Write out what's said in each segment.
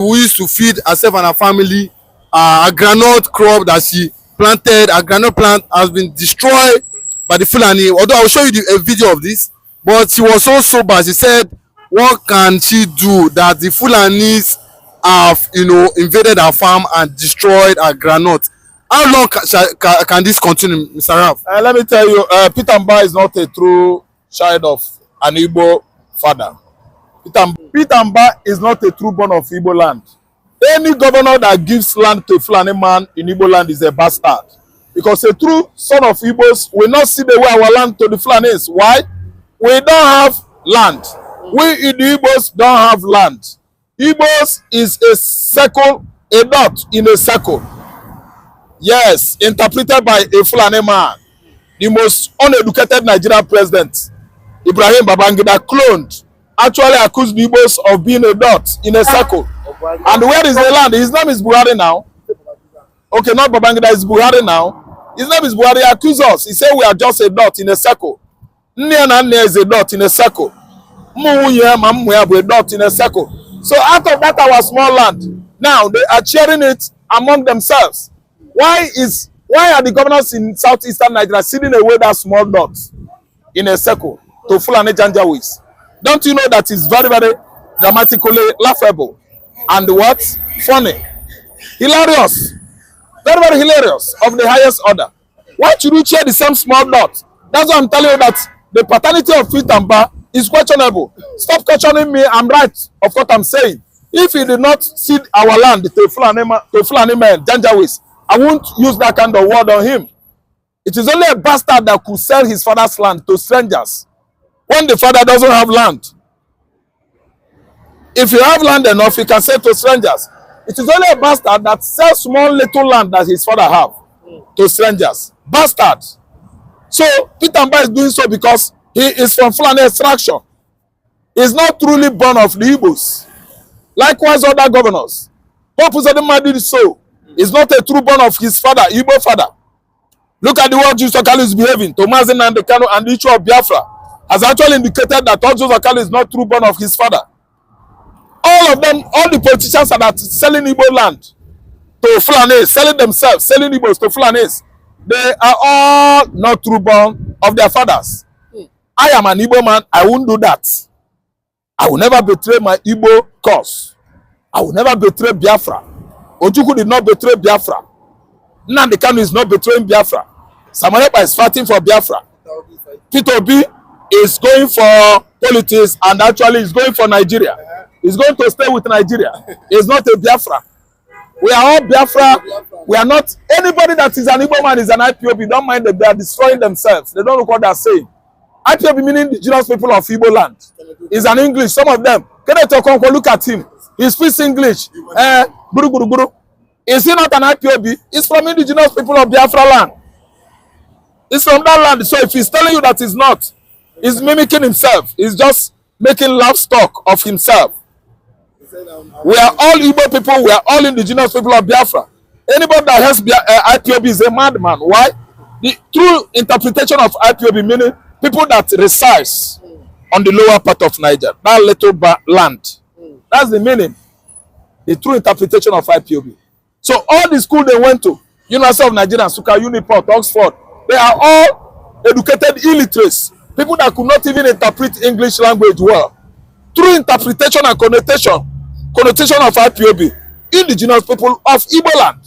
who used to feed herself and her family. A groundnut crop that she planted, a groundnut plant has been destroyed by the Fulani. Although I will show you a video of this, but she was so sober. She said, what can she do that the Fulanis have, invaded her farm and destroyed her groundnut? How long can this continue, Mr. Ralph? Let me tell you, Peter Mba is not a true child of an Igbo father. Peter Mba is not a true born of Igbo land. Any governor that gives land to a Fulani man in Igbo land is a bastard. Because a true son of Igbos will not see the way our land to the Fulanis. Why? We don't have land. We in the Igbos don't have land. Igbos is a circle, a dot in a circle. Yes, interpreted by a Fulani man. The most uneducated Nigerian president, Ibrahim Babangida, cloned, actually accused the Igbos of being a dot in a circle. And where is the land? His name is Buhari now. Okay, not Babangida, it's Buhari now. His name is Buhari. He accused us. He said we are just a dot in a circle. Nia is a dot in a circle. A dot in a circle. So out of that our small land, now they are sharing it among themselves. Why are the governors in southeastern Nigeria sitting away that small dot in a circle to Fulani Janjaweeds? Don't you know that is very, very dramatically laughable and what? Funny. Hilarious. Very, very hilarious of the highest order. Why should we share the same small dot? That's why I'm telling you that the paternity of Peter Mba is questionable. Stop questioning me. I'm right of what I'm saying. If he did not cede our land to Fulani men, Janjaweeds, I won't use that kind of word on him. It is only a bastard that could sell his father's land to strangers when the father doesn't have land. If you have land enough, you can sell to strangers. It is only a bastard that sells small little land that his father have to strangers. Bastard. So Peter Mba is doing so because he is from Fulani extraction. He is not truly born of the Igbos. Likewise, other governors. Pope Uzodinma did so. He is not a true born of his father, Igbo father. Look at the way Jesus Okalo is behaving. Tomasin Nandekano and the issue of Biafra has actually indicated that Jesus Okalo is not true born of his father. All of them, all the politicians that are selling Igbo land to Fulani, selling themselves, selling Igbos to Fulanis, they are all not true born of their fathers. I am an Igbo man. I won't do that. I will never betray my Igbo cause. I will never betray Biafra. Ojukwu did not betray Biafra. Nnamdi Kanu is not betraying Biafra. Samarepa is fighting for Biafra. Peter Obi is going for politics and actually is going for Nigeria. He's going to stay with Nigeria. He's not a Biafra. We are all Biafra. We are not anybody that is an Igbo man is an IPOB. Don't mind them. They are destroying themselves. They don't know what they are saying. IPOB meaning indigenous people of Igbo land. Is an English. Some of them. Look at him. He speaks English. Guru, guru, guru. Is he not an IPOB? He's from indigenous people of Biafra land. He's from that land. So if he's telling you that he's not, he's mimicking himself. He's just making livestock of himself. We are all Igbo people. We are all indigenous people of Biafra. Anybody that has IPOB is a madman. Why? The true interpretation of IPOB meaning people that resides on the lower part of Niger, that little land. That's the meaning. The true interpretation of IPOB. So all the school they went to, University of Nigeria, Suka, Uniport, Oxford, they are all educated illiterates. People that could not even interpret English language well. True interpretation and connotation of IPOB, indigenous people of Igbo land,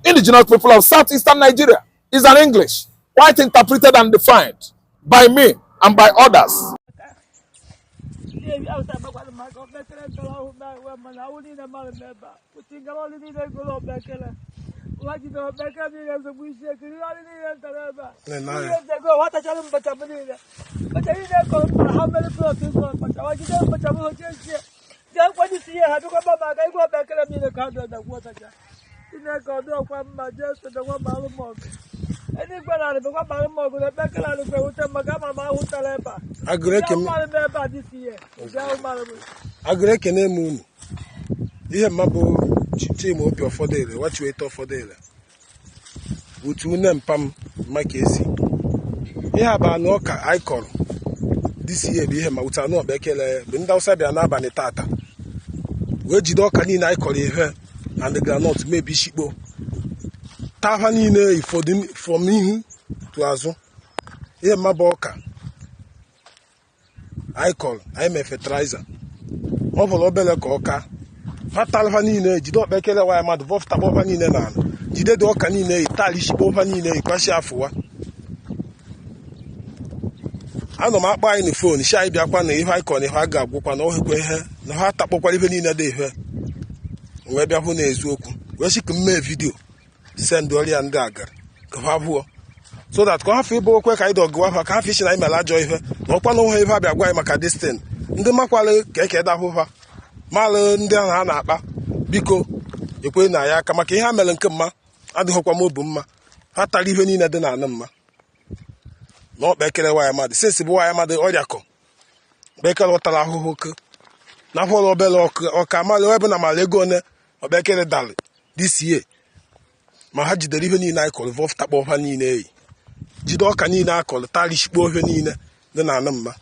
indigenous people of southeastern Nigeria, is an English, quite interpreted and defined by me and by others. Agreke moon. Ihe mabo chimo obi ofodele what you eat ofodele utu ne mpam makesi ihe ba no ka icon this year be ihe ma uta no bekele be nda usa bia na aba ni tata wee jide ọka niile anyị kọrọ ihe and groundnut mebi shikpo taa ha niile ifọdụ from ihu to azụ. Ihe mmaba ọka anyị kọrọ anyị mee fertilizer ọ bụrụ obere ka ọka fatalva niile jide ọkpekele waya mmadụ vọfụtakpọ ọfa niile na ala jide dị ọka niile itali shikpo ọfa niile ikwashi afụwa. Anọ m akpọ anyị na fon shi anyị bịakwa na ihe anyị kọrọ na ihe a ga-agwụkwa na ohekwa ihe na ha takpọkwara ihe niile dị ihe wee bịa hụ na eziokwu wee shi ka m mee vidio send ọrịa ndị agara ka ha hụọ so that ka ha fụ ịbụ okwe ka anyị dọgụwa ha ka ha fishi na anyị mere ajọ ihe na ọkwa na onwe ihe abịa gwa anyị maka destin ndị makwalụ ka eke dahụha malụ ndị ahụ ha na-akpa biko ekwe na ya aka maka ihe ha mere nke mma adịghịkwa m obu mma ha tara ihe niile dị n'ala mma na ọkpa ekele waya mmadụ sensi bụ waya mmadụ ọrịa kọ ọkpekele ụtara ahụhụ ke na afọ obere ọka malụ ebe na mara ego one ọkpekele dalị dịsie ma ha jidere ihe niile anyị kọrọ vọfụtakpọ ọfa niile eyi jide ọka niile a kọrọ tarishikpo ihe niile dị n'ala mma.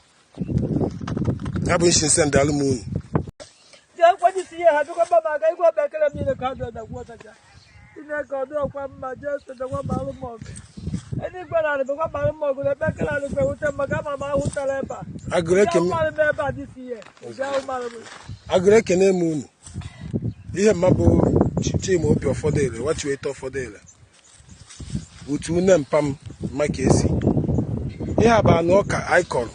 Ya bụ nshi nsị ndị alụmunu agụrụ ekene m unu ihe mma bụ chima obi ụfọdụ ele wachiwe ete ụfọdụ ele otu une mpam maka esi ihe a bụ anụ ọka anyị kọrọ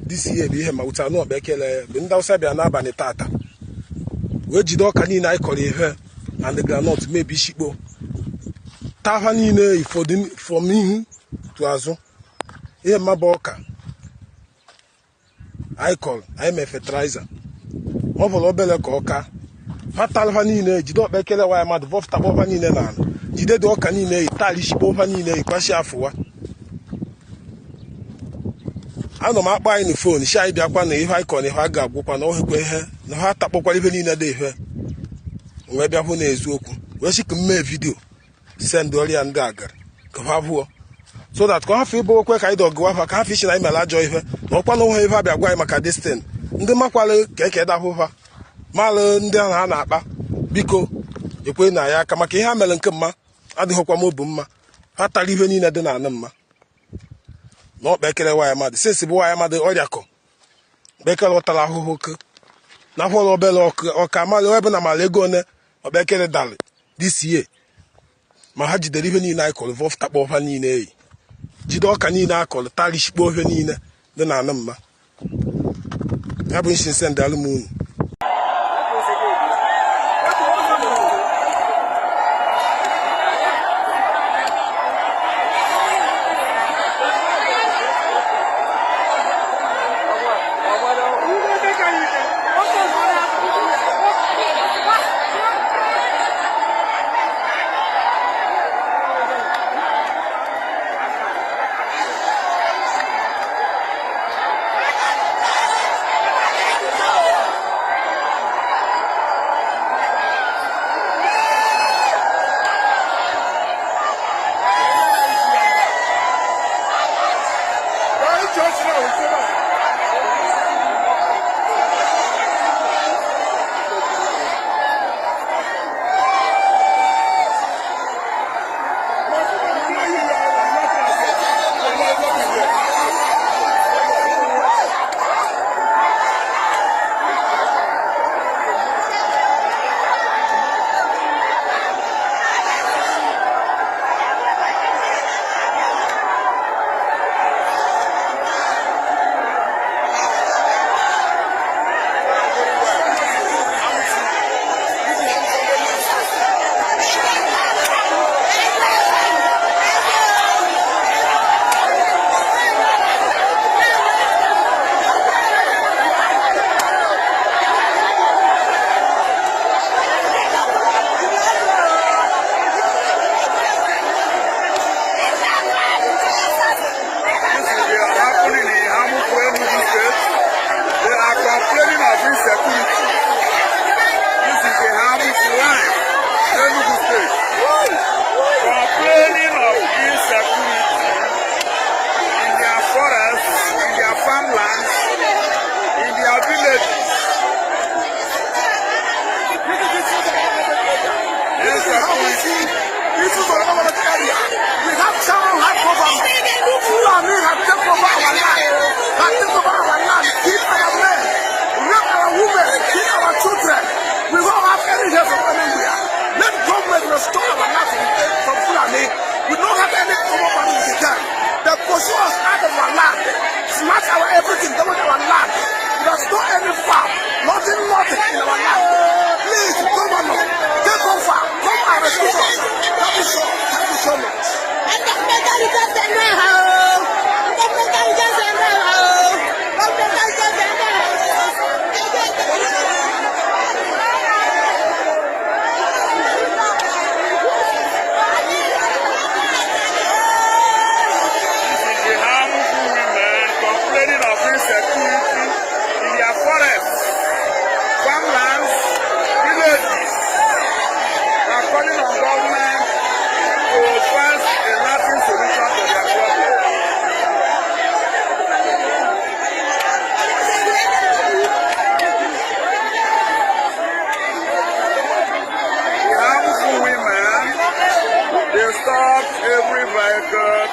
dịsi bụ ihe ma otu anụ ọkpa ekele bụ ndị Awụsa bịa n'abalị tata wee jide ọka niile anyị kọrọ ihe and groundnut mebi shikpo taa ha niile ifọdụ from ihu to azụ. Ihe mma bụ ọka anyị kọrọ anyị mee fertilizer ọ bụrụ obere ka ọka fatalva niile jide ọkpa ekele waya mmadụ vọfụtakpọ ọfa niile na ala jide dị ọka niile itali shikpo ọfa niile ikwashi afụwa. Anọ m akpọ anyị na fon shi anyị bịakwa na ihe anyị kọrọ na ihe a ga-agwụkwa na ohekwa ihe na ha takpọkwara ihe niile dị ihe wee bịa hụ na eziokwu wee shi ka m mee vidio send ọrịa ndị agara ka ha hụọ so that ka ha fụ ịbụ okwe ka anyị dọgụwa ha ka ha fishi na anyị mere ajọ ihe na ọkwa na onwe ihe abịa gwa anyị maka destin ndị makwalụ ka eke dahụ ha malụ ndị ahụ ha na-akpa biko ekwe na ya aka maka ihe ha mere nke mma adịghịkwa m obu mma ha tara ihe niile dị n'ala mma na ọkpa ekele waya mmadụ sensi bụ waya mmadụ ọrịa kọ ọkpekele ụtara ahụhụ ke na afọ obere ọka malụ ebe na mara ego one ọkpekele dalị dịsie ma ha jidere ihe niile anyị kọrọ vọfụtakpọ ọfa niile eyi jide ọka niile a kọrọ tarishikpo ihe niile dị n'ala mma. Ya bụ nshi nsị ndị alụmunu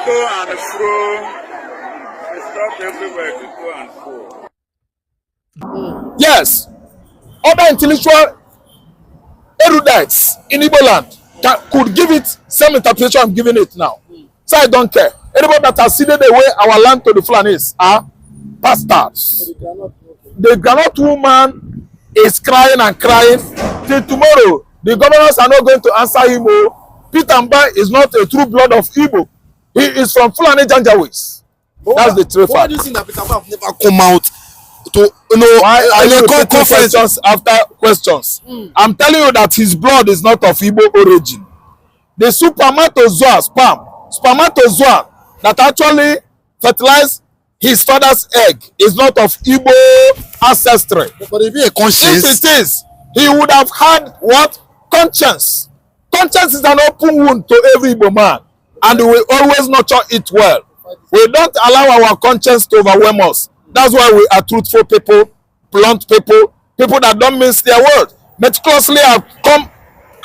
to and fro. I stop everywhere to go and fro. Yes, other intellectual erudites in Igbo land could give it same interpretation I'm giving it now. So I don't care. Anybody that has ceded away our land to the Fulanis are bastards. The Groundnut woman is crying and crying till tomorrow. The governors are not going to answer him. Peter Mba is not a true blood of Igbo. He is from Fulani Janjaweed. That's the true fact. Why do you think that Peter Mba have never come out to, Why are you repeating conference? questions after questions? I'm telling you that his blood is not of Igbo origin. The spermatozoa spermatozoa that actually fertilized his father's egg is not of Igbo ancestry. But if he a conscience, If it is, he would have had what? Conscience. Conscience is an open wound to every Igbo man, and we will always nurture it well. We don't allow our conscience to overwhelm us. That's why we are truthful people, blunt people, people that don't mince their word. Meticulously have come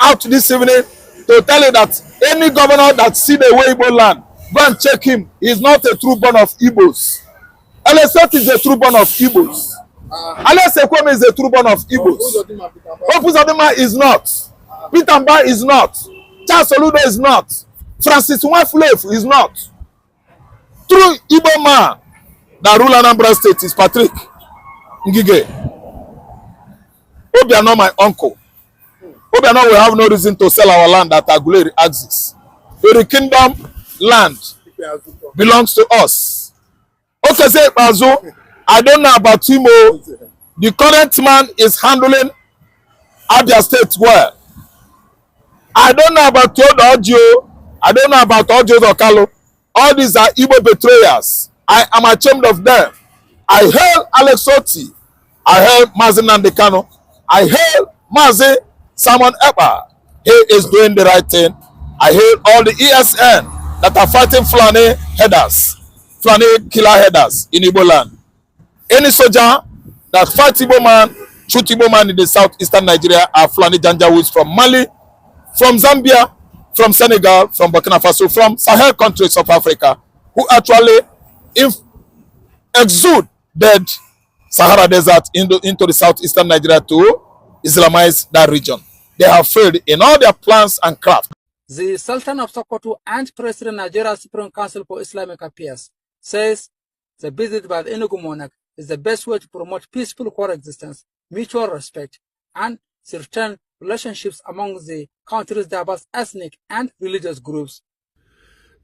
out this evening to tell you that any governor that see the way Igbo land, go and check him. He is not a true born of Igbos. Alesot is a true born of Igbos. Alesot is a true born of Igbos. Opuzodima is not. Peter Mba is not. Charles Oludo is not. Francis Nwafulef is not. True Igbo man that rule Anambra State is Patrick Ngige. Obiano, my uncle. Obiano will have no reason to sell our land at Aguleri axis. The kingdom land belongs to us. Okay, say Bazo, I don't know about Timo. The current man is handling Abia State well. I don't know about Teodo. I don't know about Ojo Okalo. All these are Igbo betrayers. I am ashamed of them. I hail Alex Oti. I hail Mazi Nandekano. I hail Mazi Simon Epa. He is doing the right thing. I hail all the ESN that are fighting Fulani headers, Fulani killer headers in Igbo land. Any soldier that fights Igbo man, shoot Igbo man in the southeastern Nigeria are Fulani Janjaweeds from Mali, from Zambia, from Senegal, from Burkina Faso, from Sahel countries of Africa, who actually exude dead Sahara Desert into the southeastern Nigeria to Islamize that region. They have failed in all their plans and craft. The Sultan of Sokoto and President Nigeria Supreme Council for Islamic Affairs says the visit by the Enugu monarch is the best way to promote peaceful coexistence, mutual respect, and certain relationships among the country's diverse ethnic and religious groups.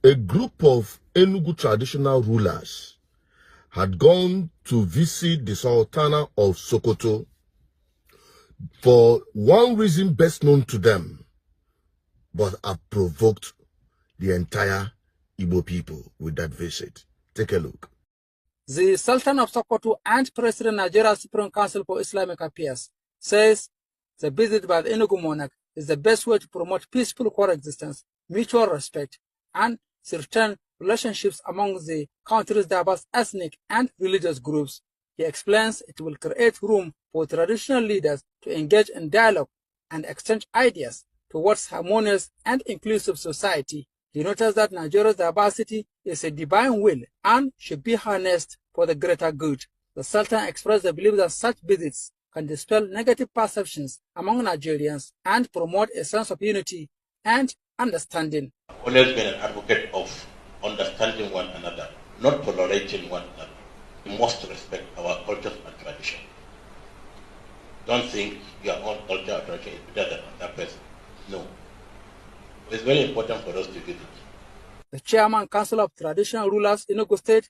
A group of Enugu traditional rulers had gone to visit the Sultana of Sokoto for one reason best known to them, but have provoked the entire Igbo people with that visit. Take a look. The Sultan of Sokoto and President Nigeria Supreme Council for Islamic Affairs says the visit by the Enugu monarch is the best way to promote peaceful coexistence, mutual respect, and certain relationships among the country's diverse ethnic and religious groups. He explains it will create room for traditional leaders to engage in dialogue and exchange ideas towards harmonious and inclusive society. He notes that Nigeria's diversity is a divine will and should be harnessed for the greater good. The Sultan expressed the belief that such visits can dispel negative perceptions among Nigerians and promote a sense of unity and understanding. Always been an advocate of understanding one another, not tolerating one another. We must respect our culture and tradition. Don't think your own culture or tradition is better than another person. No. It's very important for us to do it. The Chairman Council of Traditional Rulers in Enugu State,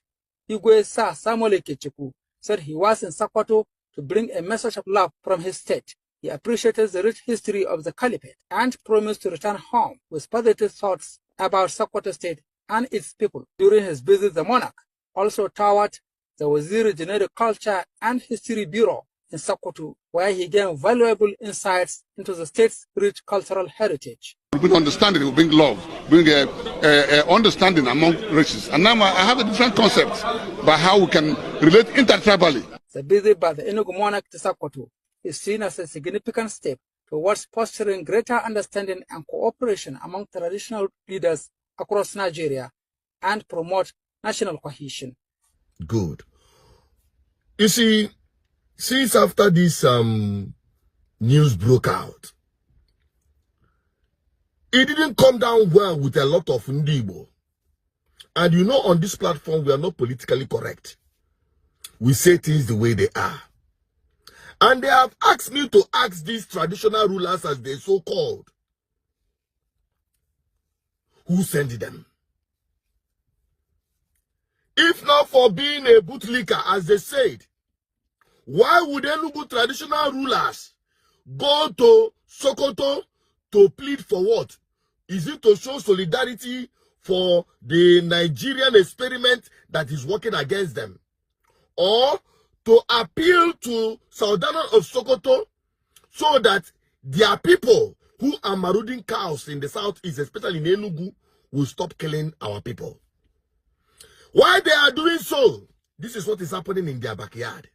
Igwe Sir Samuel Ikechukwu, said he was in Sokoto to bring a message of love from his state. He appreciated the rich history of the Caliphate and promised to return home with positive thoughts about Sokoto State and its people. During his visit, the monarch also toured the Waziri General Culture and History Bureau in Sokoto, where he gained valuable insights into the state's rich cultural heritage. It will bring understanding, it will bring love, bring understanding among races. And now I have a different concept about how we can relate intertribally. The visit by the Enugu monarch to Sokoto is seen as a significant step towards fostering greater understanding and cooperation among traditional leaders across Nigeria and promote national cohesion. Good. You see, since after this news broke out, it didn't come down well with a lot of Ndibo. And you know, on this platform, we are not politically correct. We say things the way they are. And they have asked me to ask these traditional rulers, as they so-called, who sent them? If not for being a bootlicker, as they said, why would Enugu traditional rulers go to Sokoto to plead for what? Is it to show solidarity for the Nigerian experiment that is working against them? Or to appeal to Sultanate of Sokoto so that their people who are marauding cows in the southeast, especially in Enugu, will stop killing our people? Why they are doing so? This is what is happening in their backyard.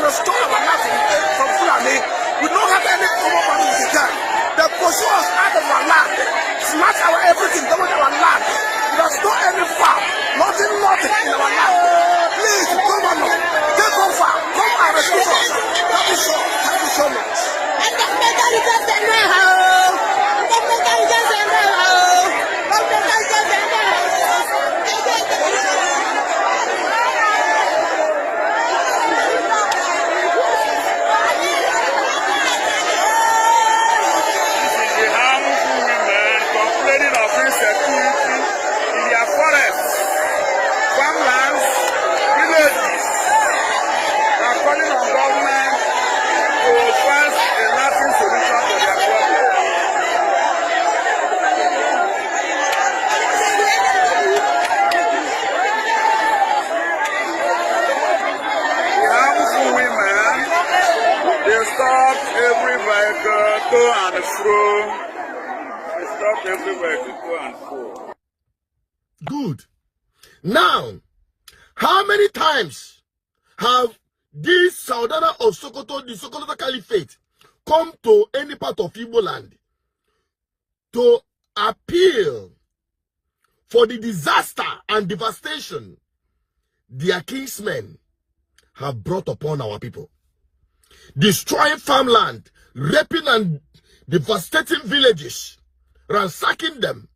Restore our land from Fulani. We don't have any common family with them. They pursue us out of our land, snatch our everything, double our land. There's no any farm, nothing in our land. Please, governor, take over, come and rescue us. That is all. Thank you so much. Good. Now, how many times have this Sultanate of Sokoto, the Sokoto Caliphate, come to any part of Igbo land to appeal for the disaster and devastation their kingsmen have brought upon our people? Destroying farmland, raping and devastating villages, ransacking them,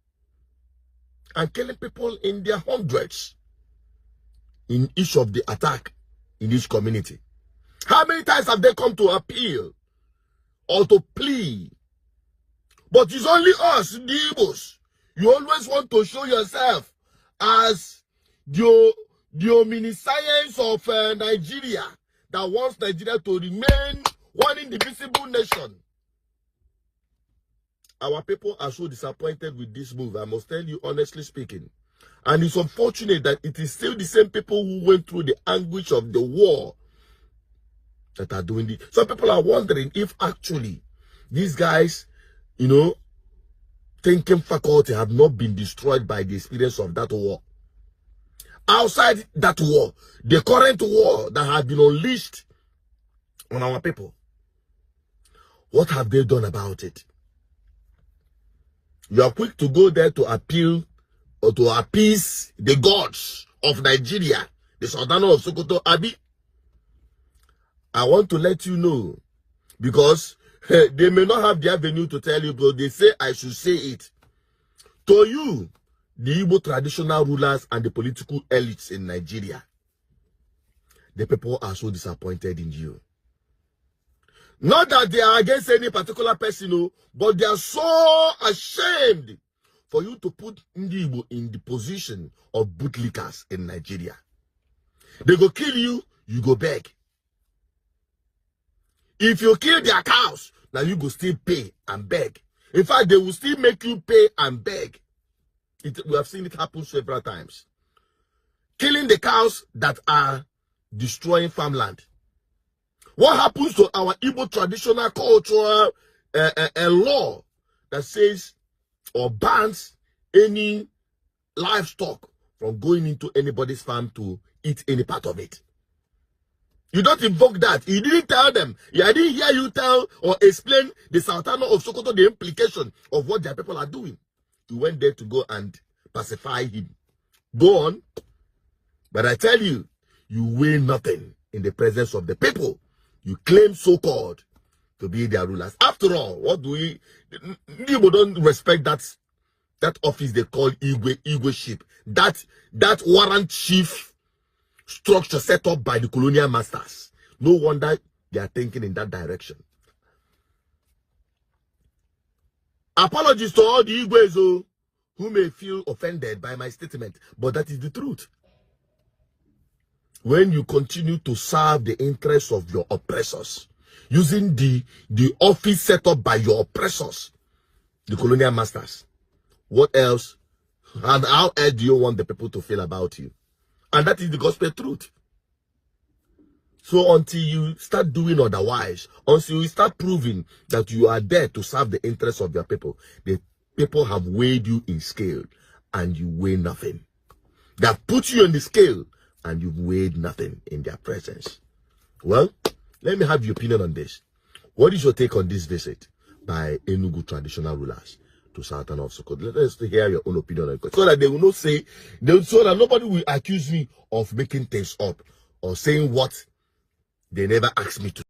and killing people in their hundreds in each of the attack in each community. How many times have they come to appeal or to plea? But it's only us, the Igbos. You always want to show yourself as the omniscience of Nigeria that wants Nigeria to remain one indivisible nation. Our people are so disappointed with this move, I must tell you honestly speaking. And it's unfortunate that it is still the same people who went through the anguish of the war that are doing this. Some people are wondering if actually these guys, you know, thinking faculty have not been destroyed by the experience of that war. Outside that war, the current war that has been unleashed on our people, what have they done about it? You are quick to go there to appeal or to appease the gods of Nigeria, the Sultan of Sokoto, Abi. I want to let you know, because they may not have the avenue to tell you, but they say I should say it. To you, the Igbo traditional rulers and the political elites in Nigeria, the people are so disappointed in you. Not that they are against any particular person, but they are so ashamed for you to put Ndi Igbo in the position of bootlickers in Nigeria. They go kill you, you go beg. If you kill their cows, now you go still pay and beg. In fact, they will still make you pay and beg. We have seen it happen several times. Killing the cows that are destroying farmland. What happens to our Igbo traditional cultural law that says or bans any livestock from going into anybody's farm to eat any part of it? You don't invoke that. You didn't tell them. I didn't hear you tell or explain the Sultan of Sokoto the implication of what their people are doing. You went there to go and pacify him. Go on. But I tell you, you weigh nothing in the presence of the people. You claim so-called to be their rulers. After all, what do we... People don't respect that office they call Igwe-ship. That warrant chief structure set up by the colonial masters. No wonder they are thinking in that direction. Apologies to all the Igwes who may feel offended by my statement, but that is the truth. When you continue to serve the interests of your oppressors, using the office set up by your oppressors, the colonial masters, what else and how else do you want the people to feel about you? And that is the gospel truth. So until you start doing otherwise, until you start proving that you are there to serve the interests of your people, the people have weighed you in scale and you weigh nothing. They have put you on the scale and you've weighed nothing in their presence. Well, let me have your opinion on this. What is your take on this visit by Enugu traditional rulers to Sultan of Sokoto? Let us hear your own opinion on it, so that they will not say, so that nobody will accuse me of making things up or saying what they never asked me to.